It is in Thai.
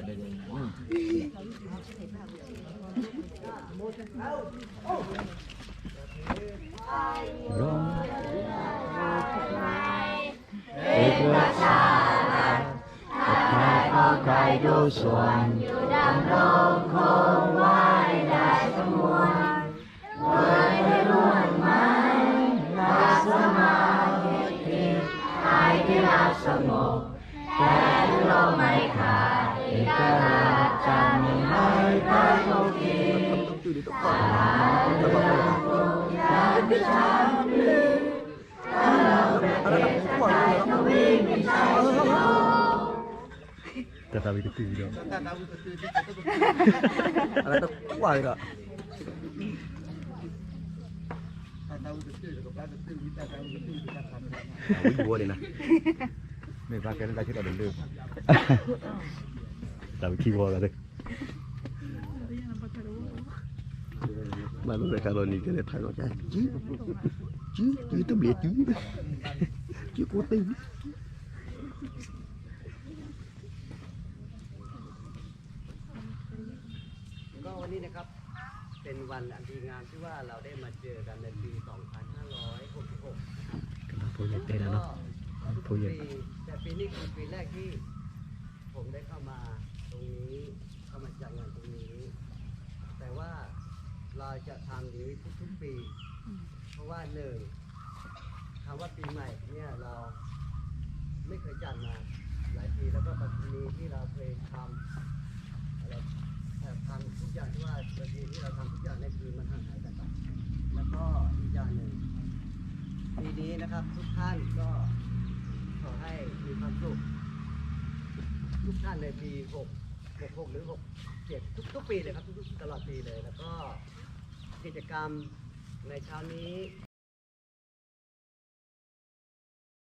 ร้องเอกราชาลัดใครเข้าใครดูส่วนอยู่ดำรงคงไว้ได้สมควรเมื่อได้ร่วมมันรักสมาธิไทยที่รักสงบแต่ถึงลมไม่ขาดเอกราชจะมีให้ใครคงที่สาเรื่องทุกอย่างที่ฉันมีถ้าเราเป็นเด็กชายทวีมีชัยชนะ Tatawi itu video. Ada tak kuat tak? Tahu ni nah. Memang kena dah kita dulu. Tahu kiwa kata. Mana mereka kalau ni kena tahu macam Chứ tôi biết chứ cố tình. ก็วันนี้นะครับเป็นวันอันดีงามที่ว่าเราได้มาเจอกันในปี 2566 นะครับ Kenapa punya teh dah noh? ทุก Punya. ปีแต่ปีนี้คือปีแรกที่ผมได้เข้ามาตรงนี้เข้ามาจัดงานตรงนี้ แต่ว่าเราจะทำนี้ทุกๆปี เพราะว่าหนึ่งคำว่าปีใหม่เนี่ยเราไม่เคยจัดมาหลายปีแล้วก็ประเพณีที่เราเคยทำอะไรทำทุกอย่างที่ว่าประเพณีที่เราทำทุกอย่างในคืนมันห่างหายกันไปแล้วก็อีกอย่างหนึ่งปีนี้นะครับทุกท่านก็ขอให้มีความสุขทุกท่านในปี66หรือ67ทุกปีเลยครับทุกตลอดปีเลยแล้วก็กิจกรรมในเช้านี้